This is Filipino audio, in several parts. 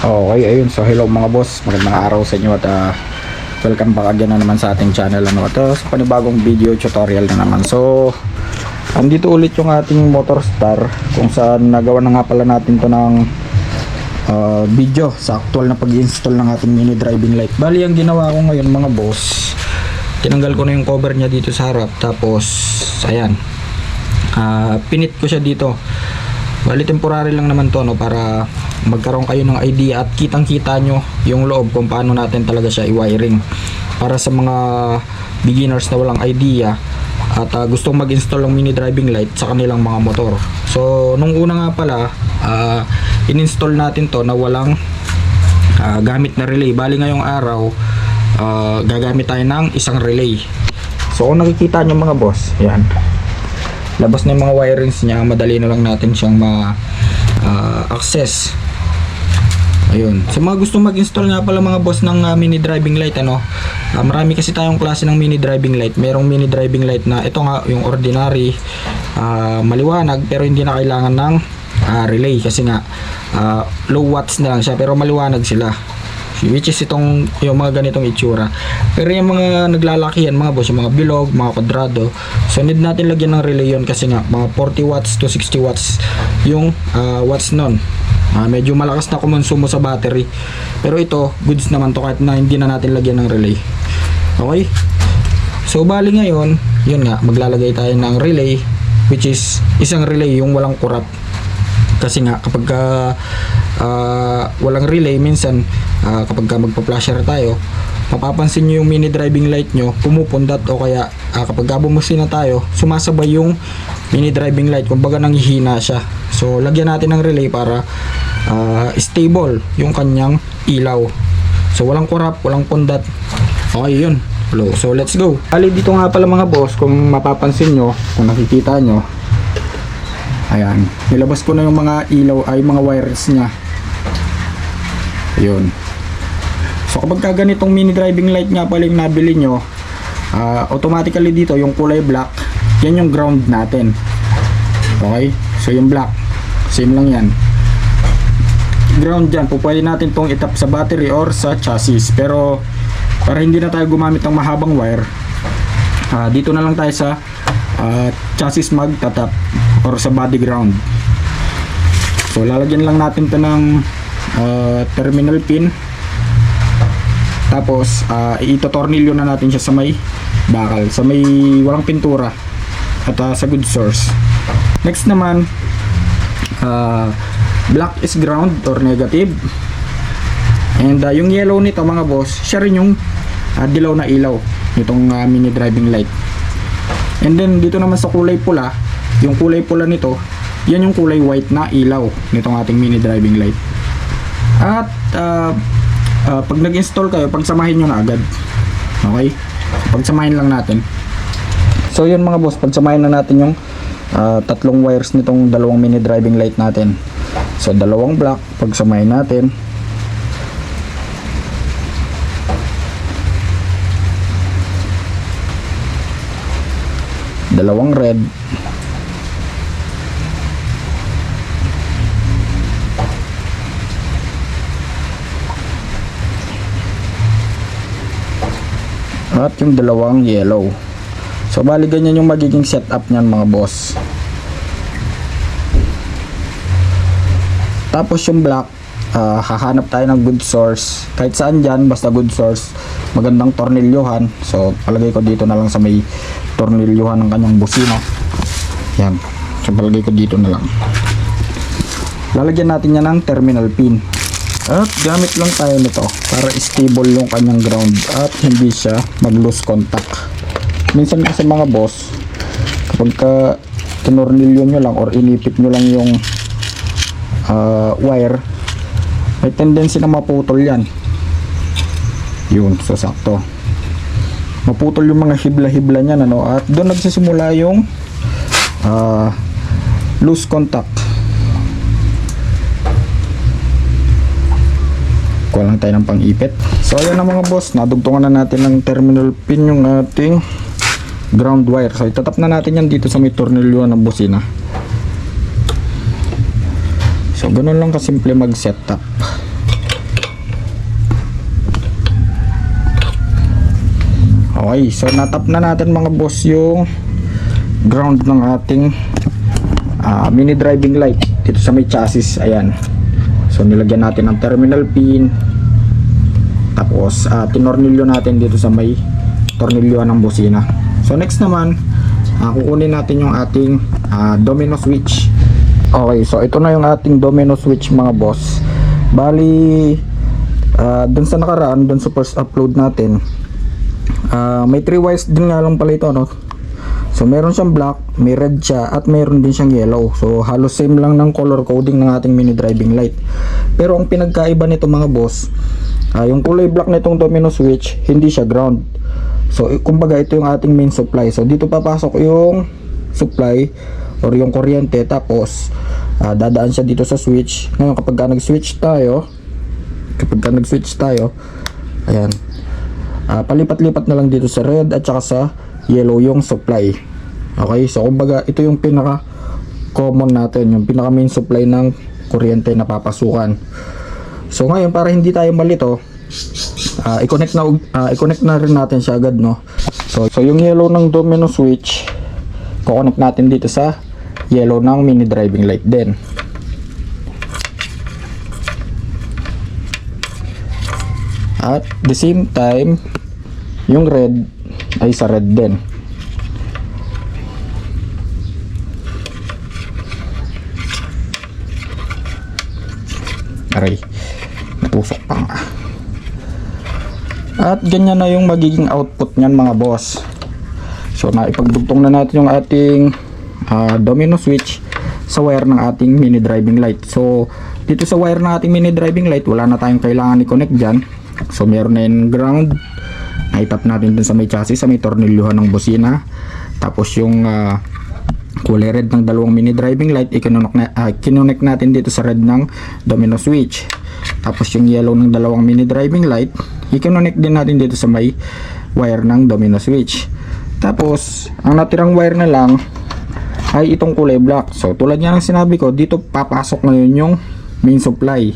Okay, ayun. So hello mga boss, magandang araw sa inyo at welcome back again na naman sa ating channel at sa panibagong video tutorial na naman. So andito ulit yung ating motor star kung saan nagawa na nga pala natin to ng video sa actual na pag-install ng ating mini driving light. Bali ang ginawa ko ngayon mga boss, tinanggal ko na yung cover niya dito sa harap, tapos ayan, pinit ko siya dito. Bali temporary lang naman to, no, para magkaroon kayo ng idea at kitang kita nyo yung loob kung paano natin talaga siya i-wiring, para sa mga beginners na walang idea at gustong mag-install ng mini driving light sa kanilang mga motor. So nung una nga pala, in-install natin to na walang gamit na relay. Bali ngayong araw, gagamit tayo ng isang relay. So kung nakikita nyo mga boss, yan, labas na yung mga wirings niya, madali na lang natin siyang access. Ayun. Sa mga gustong mag-install nga pala mga boss ng mini driving light, marami kasi tayong klase ng mini driving light. Merong mini driving light na ito nga, yung ordinary, maliwanag pero hindi na kailangan ng relay kasi nga low watts na lang siya pero maliwanag sila, which is itong yung mga ganitong itsura. Pero yung mga naglalakihan mga boss, yung mga bilog, mga kwadrado, so need natin lagyan ng relay yun kasi nga mga 40 watts to 60 watts yung watts nun. Medyo malakas na kumonsumo sa battery, pero ito goods naman to kahit na hindi na natin lagyan ng relay. Okay, so bali ngayon yun nga, maglalagay tayo ng relay, which is isang relay yung walang kurap. Kasi nga kapag walang relay, minsan kapag magpa-flasher tayo, mapapansin nyo yung mini driving light nyo pumupundat, o kaya kapag bumusin na tayo, sumasabay yung mini driving light, kumbaga nanghihina siya. So lagyan natin ng relay para stable yung kanyang ilaw, so walang kurap, walang pundat. Okay, yun. Hello. So let's go. Bali dito nga pala mga boss, kung mapapansin nyo, kung nakikita nyo, ayan, nilabas ko na yung mga ilaw ay mga wires nya. Ayun. So kapag ganitong mini driving light nga pala yung nabili nyo, automatically dito yung kulay black, yan yung ground natin. Okay, so yung black same lang yan, ground dyan. Pwede natin tong itap sa battery or sa chassis, pero para hindi na tayo gumamit ng mahabang wire, dito na lang tayo sa chassis magtatap or sa body ground. So lalagyan lang natin to ng terminal pin, tapos itotornilyo na natin siya sa may bakal, sa may walang pintura at sa good source. Next naman, black is ground or negative, and yung yellow nito mga boss, siya rin yung dilaw na ilaw nitong mini driving light. And then dito naman sa kulay pula, yung kulay pula nito, yan yung kulay white na ilaw nitong ating mini driving light. At pag nag-install kayo, pagsamahin nyo na agad. Okay, pagsamahin lang natin. So yun mga boss, pagsamahin na natin yung tatlong wires nitong dalawang mini driving light natin. So dalawang black, pagsamahin natin. Dalawang red. At yung dalawang yellow. So bali ganyan yung magiging setup niyan mga boss. Tapos yung black, hahanap tayo ng good source kahit saan dyan, basta good source, magandang tornilyohan. So palagay ko dito na lang sa may tornilyohan ng kanyang busina. Yan, so palagay ko dito na lang. Lalagyan natin yan ng terminal pin, at gamit lang tayo nito para stable yung kanyang ground at hindi siya mag lose contact. Minsan kasi mga boss, kapag tinornilyo nyo lang or inipit nyo lang yung wire, may tendency na maputol yan. Yun, so sakto maputol yung mga hibla-hibla niyan, at doon nagsisimula yung loose contact. Kuha lang tayo ng pang-ipit. So ayan na mga boss, nadugtungan na natin ng terminal pin yung ating ground wire. So itatap na natin yan dito sa may tornilyo ng busina. So ganun lang kasimple mag setup. Okay, so natap na natin mga boss yung ground ng ating mini driving light dito sa may chassis. Ayan, so nilagyan natin ng terminal pin, tapos tinornilyo natin dito sa may tornilyoan ng busina. So next naman, kukunin natin yung ating domino switch. Okay, so ito na yung ating domino switch mga boss. Bali dun sa nakaraan, dun sa first upload natin, may 3 wires din nga lang pala ito, no? So meron siyang black, may red siya, at meron din siyang yellow. So halos same lang ng color coding ng ating mini driving light. Pero ang pinagkaiba nito mga boss, yung kulay black nitong domino switch, hindi siya ground. So kumbaga ito yung ating main supply. So dito papasok yung supply or yung kuryente, tapos dadaan siya dito sa switch. Ngayon kapag nag-switch tayo, ayan, palipat-lipat na lang dito sa red at saka sa yellow yung supply. Okay, so kumbaga ito yung pinaka common natin, yung pinaka main supply ng kuryente na papasukan. So ngayon, para hindi tayo malito, i-connect na rin natin siya agad, no? So yung yellow ng domino switch, ko-connect natin dito sa yellow ng mini driving light din. At the same time, yung red ay sa red din. Aray, natusok pa nga. At ganyan na yung magiging output nyan mga boss. So naipagdugtong na natin yung ating domino switch sa wire ng ating mini driving light. So dito sa wire ng ating mini driving light, wala na tayong kailangan i-connect dyan. So meron na yung ground, naitap natin dun sa may chassis, sa may tornilyuhan ng busina. Tapos yung kulay red ng dalawang mini driving light, kinonect natin dito sa red ng domino switch. Tapos yung yellow ng dalawang mini driving light, i-connect din natin dito sa may wire ng domino switch. Tapos ang natirang wire na lang ay itong kulay black. So tulad nga ng sinabi ko, dito papasok ngayon yung main supply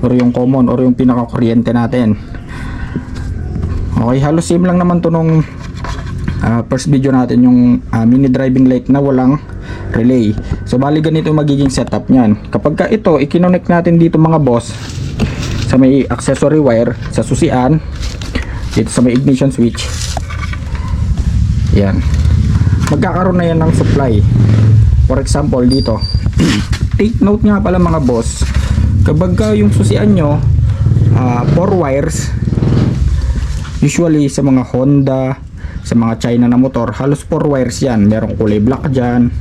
or yung common or yung pinaka kuryente natin. Okay, halos same lang naman to nung first video natin, yung mini driving light na walang relay. So bali ganito yung magiging setup nyan. Kapag ka ito i-connect natin dito mga boss sa may accessory wire sa susian, dito sa may ignition switch, yan, magkakaroon na yan ng supply. For example dito, take note nga pala mga boss, kapag ka yung susian nyo 4 wires, usually sa mga Honda, sa mga China na motor, halos 4 wires yan. Merong kulay black dyan,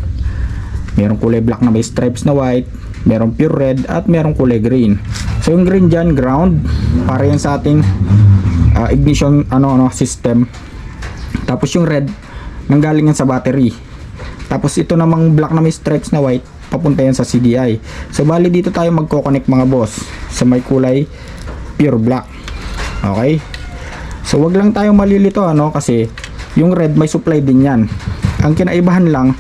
merong kulay black na may stripes na white, merong pure red, at merong kulay green. So yung green dyan, ground, para yan sa ating ignition system. Tapos yung red, nanggaling yan sa battery. Tapos ito namang black na may stripes na white, papunta yan sa CDI. So bali dito tayo magko-connect mga boss sa may kulay pure black. Okay, so wag lang tayong malilito kasi yung red may supply din yan. Ang kinaibahan lang,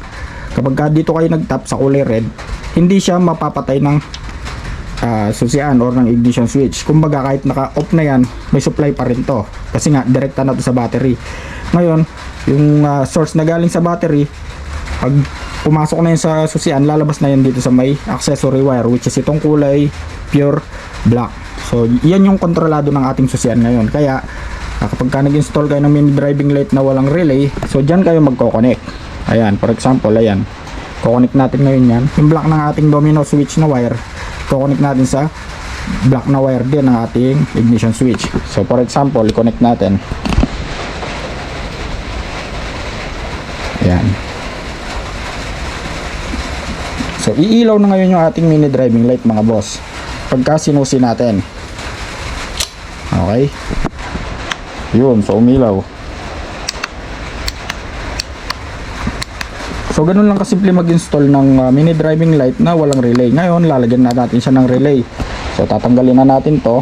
kapag dito kayo nagtap sa kulay red, hindi siya mapapatay ng susian or ng ignition switch. Kumbaga kahit naka-off na yan, may supply pa rin to, kasi nga direkta na to sa battery. Ngayon yung source na galing sa battery, pag pumasok na yun sa susian, lalabas na yan dito sa may accessory wire, which is itong kulay pure black. So yan yung kontrolado ng ating susian ngayon. Kaya kapag ka nag-install kayo ng mini driving light na walang relay, so dyan kayo magko-connect. Ayan, for example, ayan, ko-connect natin ngayon yan, yung black ng ating domino switch na wire, ko-connect natin sa black na wire din ng ating ignition switch. So for example, i-connect natin. Ayan. So iilaw na ngayon yung ating mini driving light mga boss pagka sinusi natin. Okay, yun, so umilaw. So ganun lang kasimple mag-install ng mini driving light na walang relay. Ngayon lalagyan na natin siya ng relay. So tatanggalin na natin to,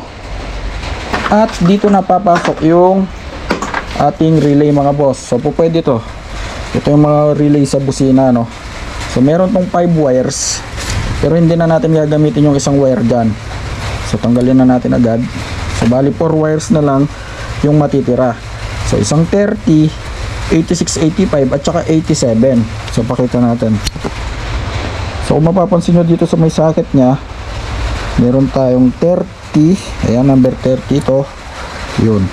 at dito na papasok yung ating relay mga boss. So po pwede to, ito yung mga relay sa busina, no? So meron tong 5 wires, pero hindi na natin gagamitin yung isang wire dyan. So tanggalin na natin agad. So bali 4 wires na lang yung matitira. So isang 30, 86, 85 at saka 87. So pakita natin. So kung mapapansin nyo dito sa may socket nya, meron tayong 30. Ayan, number 30 ito. Yun.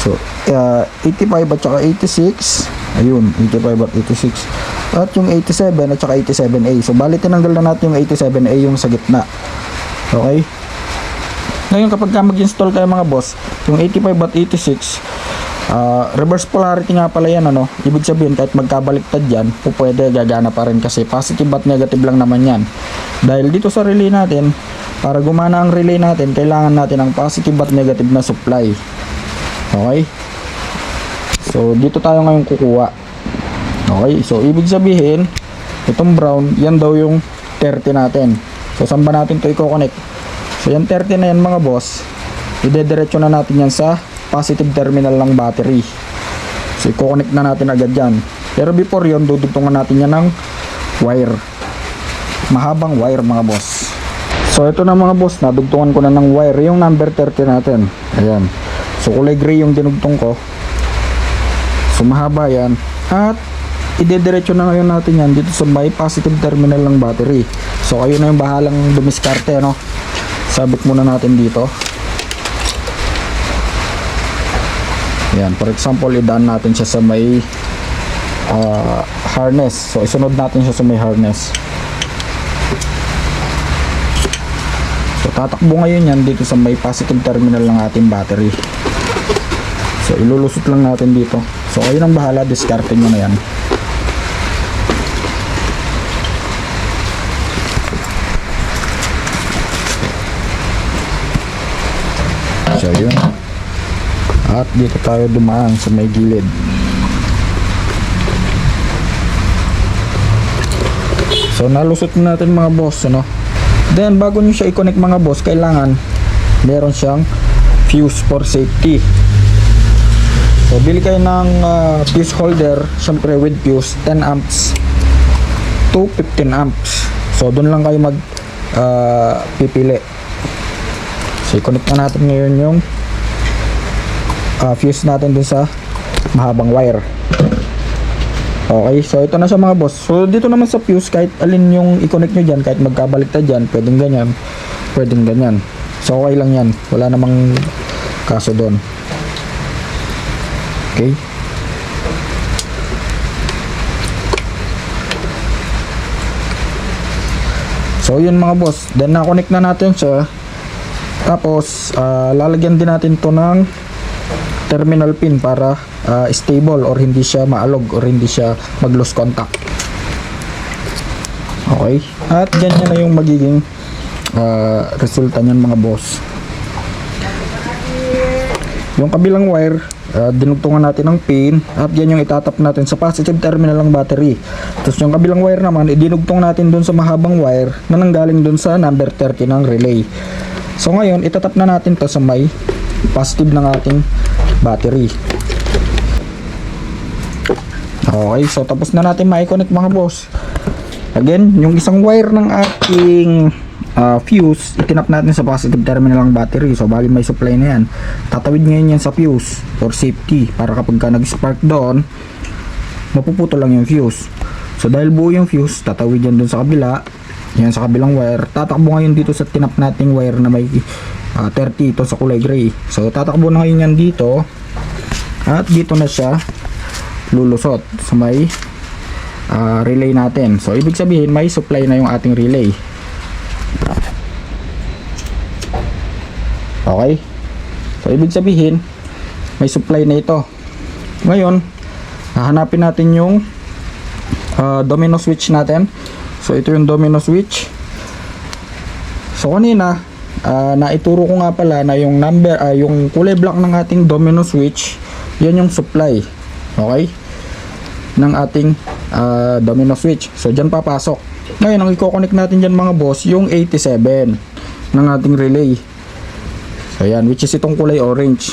So 85 at saka 86. Ayun, 85 at 86. At yung 87 at saka 87A. So bali tinanggal na natin yung 87A yung sa gitna. Okay. Ngayon kapag mag-install kayo mga boss, yung 85 at 86, reverse polarity nga pala yan, ano. Ibig sabihin kahit magkabaliktad yan, pwede gagana pa rin kasi positive at negative lang naman yan. Dahil dito sa relay natin, para gumana ang relay natin, kailangan natin ang positive at negative na supply. Okay. So dito tayo ngayon kukuha. Okay, so ibig sabihin itong brown, yan daw yung 30 natin. So saan ba natin ito i-connect? So yan 30 na yan mga boss, idediretso na natin yan sa positive terminal ng battery. So i-connect na natin agad yan. Pero before yon, dudugtungan natin yan ng wire, mahabang wire mga boss. So ito na mga boss, nadugtungan ko na ng wire yung number 30 natin. Ayan, so kulay gray yung dinugtong ko. So mahaba yan. At idediretso na ngayon natin yan dito sa may positive terminal ng battery. So kayo na yung bahalang dumiskarte, no? Sabit muna natin dito. Yan, for example, idaan natin siya sa may harness. So isunod natin siya sa may harness. So tatakbo ngayon yan dito sa may positive terminal ng ating battery. So ilulusot lang natin dito. So kayo nang bahala, diskarte nyo na yan. So yun. At dito tayo dumaan sa may gilid. So nalusot natin mga boss, ano. Then bago nyo siya i-connect mga boss, kailangan meron siyang fuse for safety. So bili kayo ng fuse holder, syempre with fuse 10 amps to 15 amps. So doon lang kayo mag pipili. So i-connect na natin ngayon yung fuse natin dun sa mahabang wire. Okay, so ito na siya mga boss. So dito naman sa fuse, kahit alin yung i-connect nyo dyan, kahit magkabaliktad dyan, pwedeng ganyan, pwedeng ganyan. So okay lang yan, wala namang kaso doon. Okay. So yun mga boss, then na-connect na natin siya. Tapos lalagyan din natin to ng terminal pin para stable or hindi siya maalog or hindi siya mag-lose contact. Okay, at ganyan na yung magiging resulta niyan mga boss. Yung kabilang wire, dinugtungan natin ng pin at yan yung itatap natin sa positive terminal ng battery. Tapos yung kabilang wire naman, idinugtong natin dun sa mahabang wire na nanggaling dun sa number 30 ng relay. So ngayon, itatap na natin to sa may positive ng ating battery. Okay, so tapos na natin ma-connect mga boss. Again, yung isang wire ng ating fuse, itinap natin sa positive terminal ng battery. So bali may supply na yan. Tatawid ngayon yan sa fuse for safety, para kapag ka nag-spark doon, mapuputol lang yung fuse. So dahil buo yung fuse, tatawid yan dun sa kabila. Yan sa kabilang wire. Tatakbo ngayon dito sa tinap nating wire na may 30 ito sa kulay gray. So tatakbo na ngayon yan dito. At dito na siya lulusot sa may relay natin. So ibig sabihin may supply na yung ating relay. Okay. So ibig sabihin may supply na ito. Ngayon hahanapin natin yung domino switch natin. So ito yung domino switch. So kanina naituro ko nga pala na yung number yung kulay black ng ating domino switch, yan yung supply. Okay? Ng ating domino switch. So diyan papasok. Ngayon ang i-connect natin diyan mga boss, yung 87 ng ating relay. So yan, which is itong kulay orange.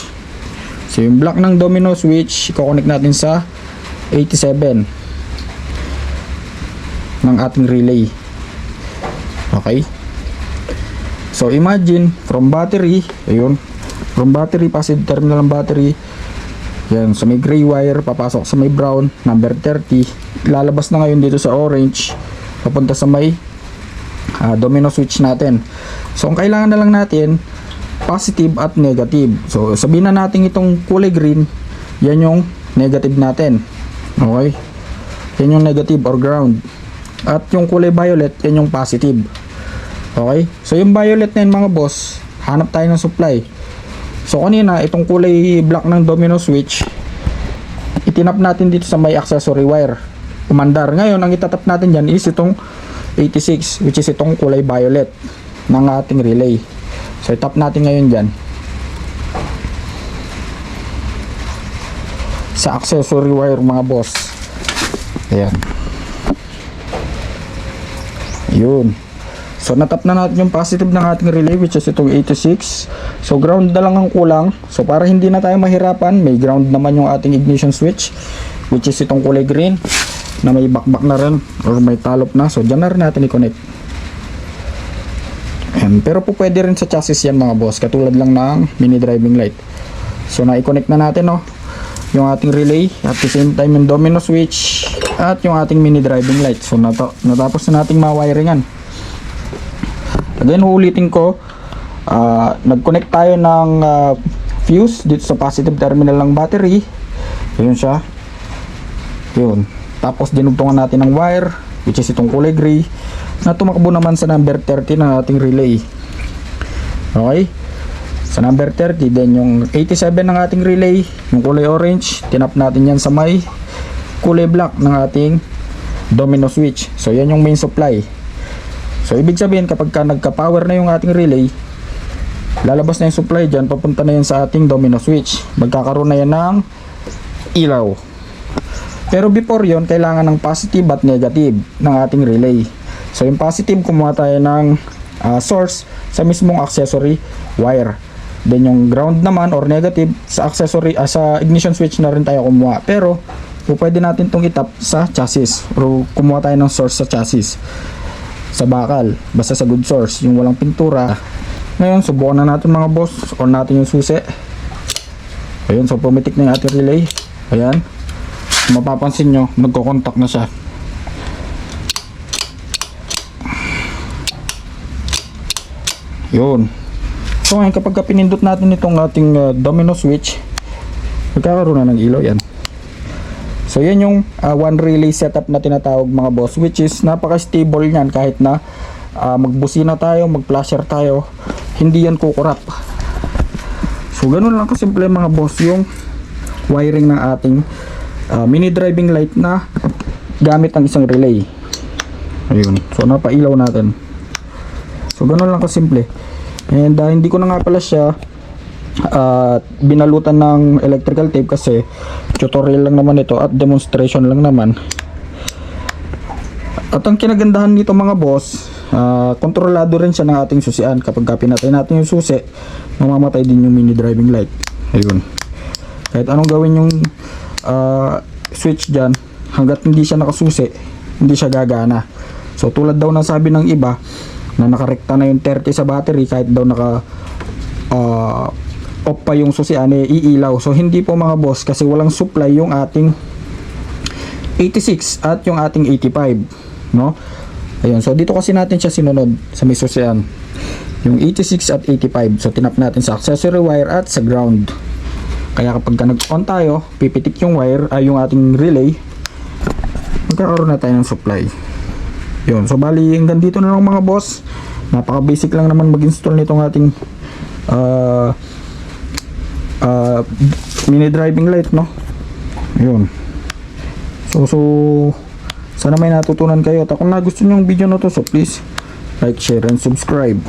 So yung black ng domino switch, i-connect natin sa 87 ng ating relay. Okay? So imagine from battery, ayun, from battery, positive terminal ng battery, Yan, sa may gray wire, papasok sa may brown, number 30. Lalabas na ngayon dito sa orange, papunta sa may domino switch natin. So, ang kailangan na lang natin, positive at negative. So, sabihin na natin itong kulay green, yan yung negative natin. Okay? Yan yung negative or ground. At yung kulay violet, yan yung positive. Okay? So, yung violet na yun mga boss, hanap tayo ng supply. So kanina, itong kulay black ng domino switch, itinap natin dito sa may accessory wire. Umandar. Ngayon, ang itatap natin dyan is itong 86, which is itong kulay violet ng ating relay. So itap natin ngayon dyan sa accessory wire mga boss. Ayan. Yun. So natap na natin yung positive ng ating relay, which is itong 86. So ground na lang ang kulang. So para hindi na tayo mahirapan, may ground naman yung ating ignition switch, which is itong kulay green na may bakbak na rin or may talop na. So dyan na rin natin i-connect. Pero po pwede rin sa chassis yan mga boss, katulad lang ng mini driving light. So na-i-connect na natin yung ating relay, at the same time yung domino switch at yung ating mini driving light. So natapos na nating mawiringan. Again, ulitin ko, nag-connect tayo ng fuse dito sa positive terminal ng battery. Yun siya. Yun. Tapos dinugtungan natin ng wire, which is itong kulay gray, na tumakbo naman sa number 30 ng ating relay. Okay? Sa number 30, then yung 87 ng ating relay, yung kulay orange, tinap natin yan sa may kulay black ng ating domino switch. So yan yung main supply. So ibig sabihin, kapag ka nagka-power na yung ating relay, lalabas na yung supply dyan, papunta na yan sa ating domino switch. Magkakaroon na yan ng ilaw. Pero before yon, kailangan ng positive at negative ng ating relay. So yung positive, kumuha tayo ng source sa mismong accessory wire. Then yung ground naman or negative sa accessory, sa ignition switch na rin tayo kumuha. Pero pwede natin itong itap sa chassis, or kumuha tayo ng source sa chassis, sa bakal, basta sa good source, yung walang pintura. Ngayon, subukan na natin mga boss, on natin yung susi. Ayun, so pumitik na yung ating relay. Ayan, mapapansin nyo, nagko-contact na siya. Yun. So ngayon, kapag pinindot natin itong ating domino switch, magkakaroon na ng ilaw yan. So yan yung one relay setup na tinatawag mga boss, which is napaka-stable niyan. Kahit na magbusina tayo, mag-flasher tayo, hindi yan kukurap. So ganun lang kasimple mga boss yung wiring ng ating mini driving light na gamit ang isang relay. Ayun, so napailaw natin. So ganun lang kasimple. And hindi ko na nga pala siya binalutan ng electrical tape kasi tutorial lang naman ito at demonstration lang naman. At ang kinagandahan nito mga boss, kontrolado rin siya ng ating susian. Kapag pinatay natin yung susi, mamamatay din yung mini driving light. Ayun, kahit anong gawin yung switch dyan, hanggat hindi siya nakasusi, hindi siya gagana. So tulad daw na sabi ng iba na nakarekta na yung 30 sa battery, kahit daw naka off pa yung susian, iilaw. So hindi po mga boss, kasi walang supply yung ating 86 at yung ating 85, no? Ayun, so dito kasi natin siya sinunod sa may susian, yung 86 at 85. So tinap natin sa accessory wire at sa ground. Kaya kapag nag-on tayo, pipitik yung wire, yung ating relay, magkakaroon na tayo ng supply. Yun, so bali hanggang dito na lang mga boss. Napaka basic lang naman mag-install nitong ating mini driving light, no? Ayun. So sana may natutunan kayo. At kung nagustuhan yung video na to, so please like, share, and subscribe.